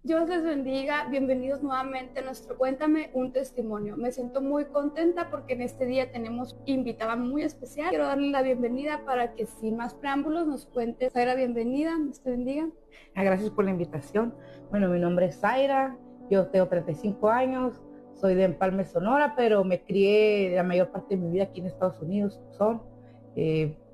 Dios les bendiga, bienvenidos nuevamente a nuestro Cuéntame un Testimonio. Me siento muy contenta porque en este día tenemos invitada muy especial. Quiero darle la bienvenida para que sin más preámbulos nos cuente. Zaira, bienvenida, Dios te bendiga. Gracias por la invitación. Bueno, mi nombre es Zaira, yo tengo 35 años, soy de Empalme, Sonora, pero me crié la mayor parte de mi vida aquí en Estados Unidos,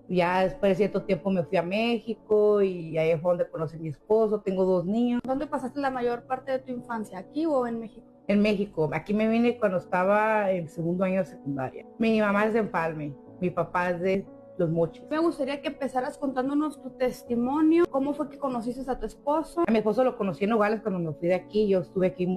ya después de cierto tiempo me fui a México y ahí fue donde conocí a mi esposo, tengo 2 niños. ¿Dónde pasaste la mayor parte de tu infancia, aquí o en México? En México, aquí me vine cuando estaba en segundo año de secundaria. Mi mamá es de Empalme, mi papá es de Los Mochis. Me gustaría que empezaras contándonos tu testimonio, cómo fue que conociste a tu esposo. A mi esposo lo conocí en Nogales cuando me fui de aquí, yo estuve aquí,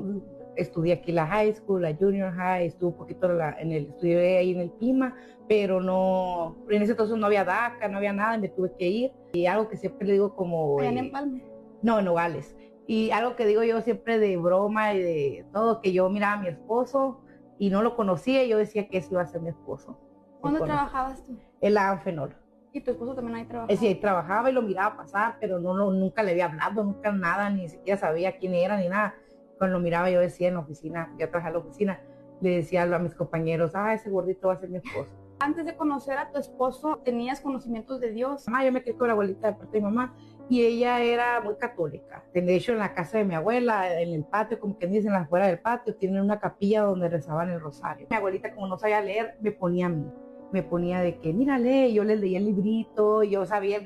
estudié aquí la high school, la junior high, estuve un poquito estudié ahí en el Pima, pero no, en ese entonces no había DACA, no había nada, y me tuve que ir. Y algo que siempre le digo como... Allá en Empalme. No, en Nogales. Y algo que digo yo siempre de broma y de todo, que yo miraba a mi esposo y no lo conocía, y yo decía que ese iba a ser mi esposo. ¿Dónde trabajabas tú? En la Anfenol. ¿Y tu esposo también ahí trabajaba? Sí, ahí trabajaba y lo miraba pasar, pero nunca le había hablado, nunca nada, ni siquiera sabía quién era ni nada. Cuando lo miraba yo decía en la oficina, yo trabajaba en la oficina, le decía a mis compañeros, ese gordito va a ser mi esposo. Antes de conocer a tu esposo, ¿tenías conocimientos de Dios? Yo me quedé con la abuelita de parte de mi mamá, y ella era muy católica. De hecho, en la casa de mi abuela, en el patio, como que dicen afuera del patio, tienen una capilla donde rezaban el rosario. Mi abuelita, como no sabía leer, me ponía a mí. Me ponía de que, mira, lee, yo les leía el librito, yo sabía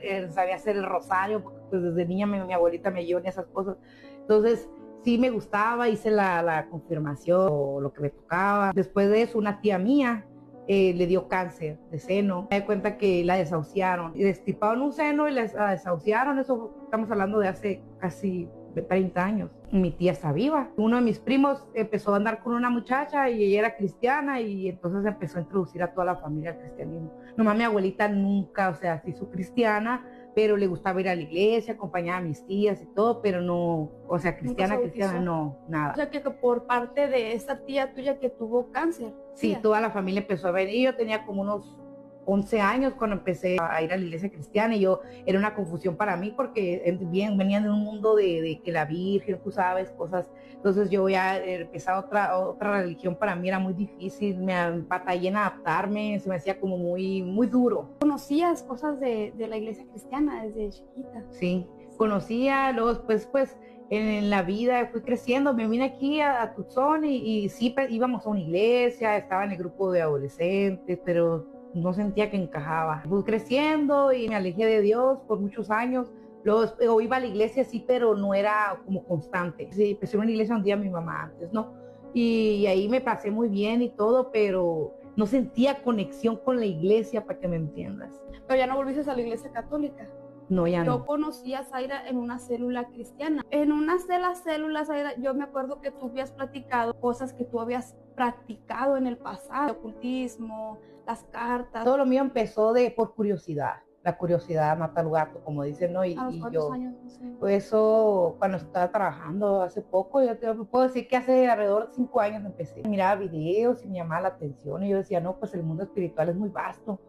hacer el rosario, porque pues desde niña mi abuelita me llevó en esas cosas. Entonces, sí me gustaba, hice la confirmación, o lo que me tocaba. Después de eso, una tía mía le dio cáncer de seno. Me di cuenta que la desahuciaron. Y destriparon un seno y la desahuciaron. Eso estamos hablando de hace casi 30 años. Mi tía está viva. Uno de mis primos empezó a andar con una muchacha y ella era cristiana, y entonces empezó a introducir a toda la familia al cristianismo. Nomás mi abuelita nunca, se hizo cristiana, pero le gustaba ir a la iglesia, acompañaba a mis tías y todo, pero no, cristiana, no, nada. O sea, que por parte de esa tía tuya que tuvo cáncer. Sí, toda la familia empezó a venir. Yo tenía como unos 11 años cuando empecé a ir a la iglesia cristiana, y yo era una confusión para mí porque venían de un mundo de que la Virgen, tú sabes, cosas. Entonces yo ya empezaba otra religión, para mí era muy difícil, me batallé en adaptarme, se me hacía como muy duro. ¿Conocías cosas de la iglesia cristiana desde chiquita? Sí, conocía, luego después pues en la vida fui creciendo, me vine aquí a Tucson, y sí íbamos a una iglesia, estaba en el grupo de adolescentes, pero no sentía que encajaba. Fui creciendo y me alejé de Dios por muchos años. Luego iba a la iglesia, sí, pero no era como constante. Sí, empecé en una iglesia un día mi mamá antes, ¿no? Y ahí me pasé muy bien y todo, pero no sentía conexión con la iglesia, para que me entiendas. Pero ya no volviste a la iglesia católica. No, ya no. Yo conocí a Zaira en una célula cristiana. En una de las células, Zaira, yo me acuerdo que tú habías platicado cosas que tú habías practicado en el pasado, ocultismo, las cartas. Todo lo mío empezó por curiosidad. La curiosidad mata al gato, como dicen, ¿no? ¿A los cuántos años? No sé. Pues eso, cuando estaba trabajando hace poco, yo te puedo decir que hace alrededor de 5 años empecé. Miraba videos y me llamaba la atención, y yo decía, no, pues el mundo espiritual es muy vasto.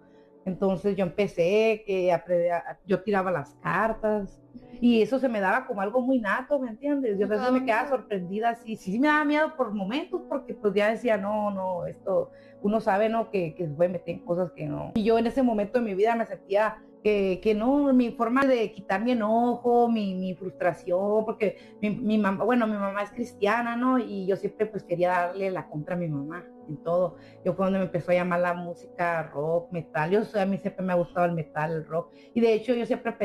Entonces yo empecé, yo tiraba las cartas, y eso se me daba como algo muy nato, ¿me entiendes? Yo a veces me quedaba sorprendida, sí me daba miedo por momentos, porque pues ya decía, no, esto, uno sabe, ¿no? Que se puede meter en cosas que no. Y yo en ese momento de mi vida me sentía que no, mi forma de quitar mi enojo, mi frustración, porque mi mamá es cristiana, ¿no? Y yo siempre pues quería darle la contra a mi mamá en todo. Yo fue donde me empezó a llamar la música rock, metal. A mí siempre me ha gustado el metal, el rock. Y de hecho yo siempre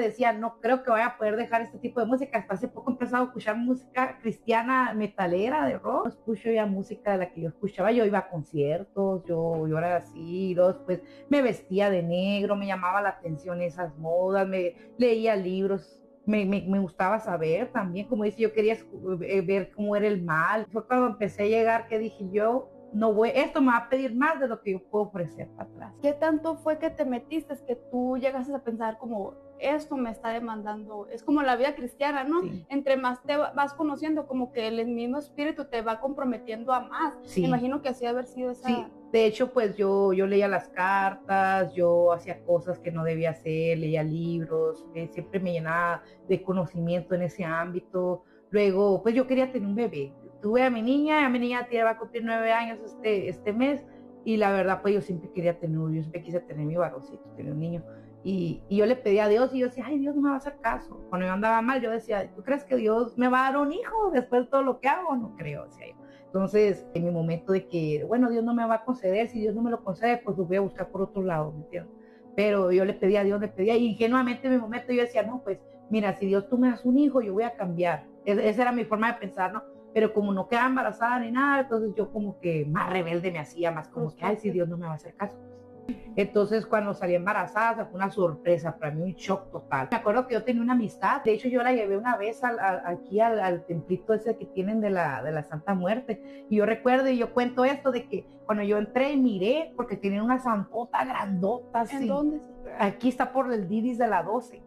decía, no creo que vaya a poder dejar este tipo de música. Hasta hace poco he empezado a escuchar música cristiana metalera, de rock. Escucho ya música de la que yo escuchaba. Yo iba a conciertos, yo era así, y luego después me vestía de negro, me llamaba la atención esas modas, me leía libros. Me gustaba saber también, como dice, yo quería ver cómo era el mal. Fue cuando empecé a llegar que dije yo, esto me va a pedir más de lo que yo puedo ofrecer para atrás. ¿Qué tanto fue que te metiste, que tú llegaste a pensar como, esto me está demandando? Es como la vida cristiana, ¿no? Sí. Entre más te vas conociendo, como que el mismo espíritu te va comprometiendo a más. Sí. Me imagino que así haber sido esa... Sí. De hecho, pues yo leía las cartas, yo hacía cosas que no debía hacer, leía libros, siempre me llenaba de conocimiento en ese ámbito. Luego, pues yo quería tener un bebé. Tuve a mi niña va a cumplir 9 años este mes, y la verdad, pues yo siempre quería tener, yo siempre quise tener mi varoncito, tener un niño. Y yo le pedí a Dios y yo decía, ay, Dios no me va a hacer caso. Cuando yo andaba mal, yo decía, ¿tú crees que Dios me va a dar un hijo después de todo lo que hago? No creo, decía yo. Entonces, en mi momento de que, bueno, Dios no me va a conceder, si Dios no me lo concede, pues lo voy a buscar por otro lado, ¿me entiendes? Pero yo le pedía a Dios, le pedía, y ingenuamente en mi momento yo decía, no, pues, mira, si Dios tú me das un hijo, yo voy a cambiar. Esa era mi forma de pensar, ¿no? Pero como no quedaba embarazada ni nada, entonces yo como que más rebelde me hacía, más como que, ay, si Dios no me va a hacer caso. Entonces, cuando salí embarazada, fue una sorpresa para mí, un shock total. Me acuerdo que yo tenía una amistad, de hecho yo la llevé una vez aquí al templito ese que tienen de la Santa Muerte, y yo recuerdo, y yo cuento esto, de que cuando yo entré y miré, porque tienen una santota grandota así. ¿En dónde? Aquí está por el Didis de la 12,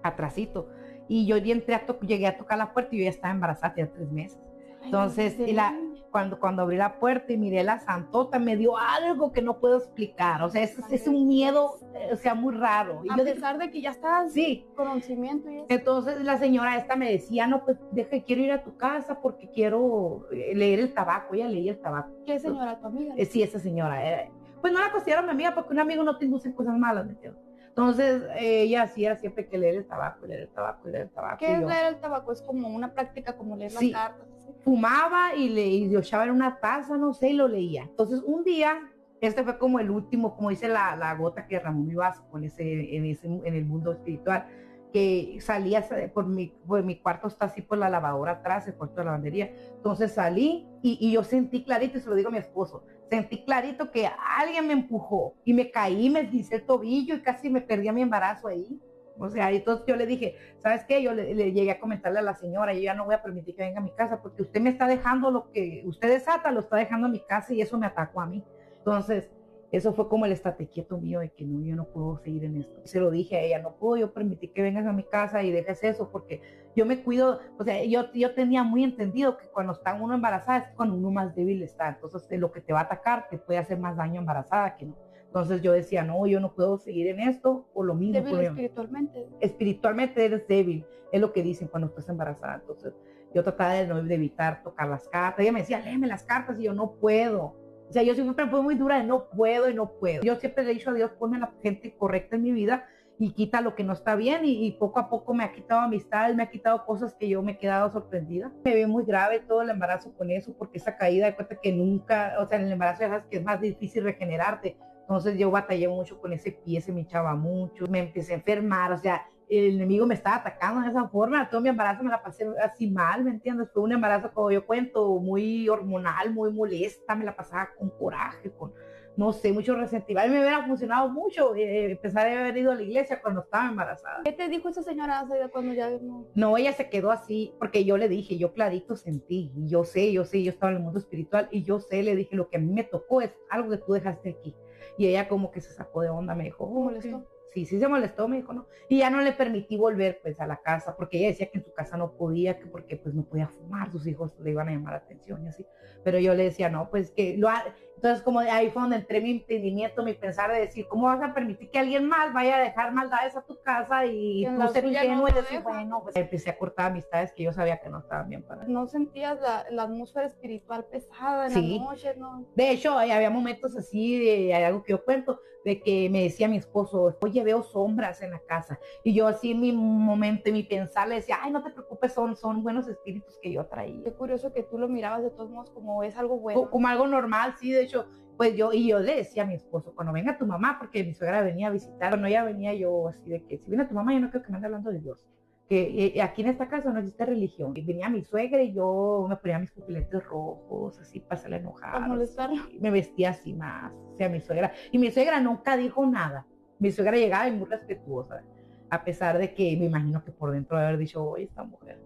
atrasito, y yo llegué a tocar la puerta y yo ya estaba embarazada, ya 3 meses. Entonces, sí. cuando abrí la puerta y miré la santota, me dio algo que no puedo explicar. O sea, es un miedo, o sea, muy raro. A pesar de que ya estás sí, conocimiento y eso. Entonces la señora esta me decía, no, pues quiero ir a tu casa porque quiero leer el tabaco. Ella leía el tabaco. ¿Qué señora, tu amiga? Sí, esa señora. Pues no la considero mi amiga porque un amigo no te induce en cosas malas, ¿me entiendes? Entonces, ella sí era siempre que leer el tabaco, leer el tabaco, leer el tabaco. ¿Qué es leer el tabaco? Es como una práctica, como leer las cartas. ¿Sí? Fumaba y lo echaba en una taza, no sé, y lo leía. Entonces, un día, este fue como el último, como dice la gota que derramó mi vaso en el mundo espiritual, que salía por mi cuarto, está así por la lavadora atrás, el cuarto de la lavandería. Entonces salí y yo sentí clarito, y se lo digo a mi esposo, sentí clarito que alguien me empujó y me caí, me deslizé el tobillo y casi me perdí mi embarazo ahí. O sea, entonces yo le dije, ¿sabes qué? Yo le llegué a comentarle a la señora, yo ya no voy a permitir que venga a mi casa porque usted me está dejando lo que usted desata, lo está dejando a mi casa, y eso me atacó a mí. Entonces, eso fue como el estate quieto mío de que no, yo no puedo seguir en esto. Se lo dije a ella, no puedo yo permitir que vengas a mi casa y dejes eso, porque yo me cuido. O sea, yo tenía muy entendido que cuando está uno embarazada es cuando uno más débil está. Entonces, lo que te va a atacar te puede hacer más daño embarazada que no. Entonces yo decía, no, yo no puedo seguir en esto, o lo mismo. Débil espiritualmente. Espiritualmente eres débil, es lo que dicen cuando estás embarazada. Entonces yo trataba de evitar tocar las cartas. Ella me decía, léeme las cartas, y yo no puedo. O sea, yo siempre fui muy dura de no puedo y no puedo. Yo siempre le he dicho a Dios, ponme a la gente correcta en mi vida y quita lo que no está bien, y poco a poco me ha quitado amistades, me ha quitado cosas que yo me he quedado sorprendida. Me ve muy grave todo el embarazo con eso, porque esa caída de cuenta que nunca, o sea, en el embarazo ya sabes que es más difícil regenerarte. Entonces yo batallé mucho con ese pie, se me hinchaba mucho, me empecé a enfermar, o sea, el enemigo me estaba atacando de esa forma. Todo mi embarazo me la pasé así mal, ¿me entiendes? Fue un embarazo, como yo cuento, muy hormonal, muy molesta, me la pasaba con coraje, con, no sé, mucho resentimiento. A mí me hubiera funcionado mucho empezar a haber ido a la iglesia cuando estaba embarazada. ¿Qué te dijo esa señora cuando ya no? No, ella se quedó así, porque yo le dije, yo clarito sentí, y yo sé, yo estaba en el mundo espiritual, y yo sé, le dije, lo que a mí me tocó es algo que tú dejaste aquí. Y ella como que se sacó de onda, me dijo, ¿Se molestó? Sí, se molestó, me dijo, no. Y ya no le permití volver pues a la casa, porque ella decía que en su casa no podía, que porque pues no podía fumar, sus hijos le iban a llamar la atención y así. Pero yo le decía, no, pues que entonces como ahí fue donde entré mi entendimiento, mi pensar de decir, ¿cómo vas a permitir que alguien más vaya a dejar maldades a tu casa y tú ser ingenuo y decir, bueno, pues empecé a cortar amistades que yo sabía que no estaban bien para mí. ¿No sentías la atmósfera espiritual pesada en Sí. la noche? ¿No? De hecho, había momentos así, hay algo que yo cuento, de que me decía mi esposo, oye, veo sombras en la casa. Y yo así en mi momento, en mi pensar, le decía, ay, no te preocupes, son buenos espíritus que yo traía. Qué curioso que tú lo mirabas de todos modos como es algo bueno. Como algo normal, sí, de hecho, pues yo le decía a mi esposo, cuando venga tu mamá, porque mi suegra venía a visitar, cuando ella venía yo así de que, si viene tu mamá, yo no creo que me ande hablando de Dios. Que aquí en esta casa no existe religión. Y venía mi suegra y yo me ponía mis pupilentes rojos, así para hacerla enojar. Para molestarla. Me vestía así más, o sea, mi suegra. Y mi suegra nunca dijo nada. Mi suegra llegaba y muy respetuosa, a pesar de que me imagino que por dentro de haber dicho, oye, esta mujer.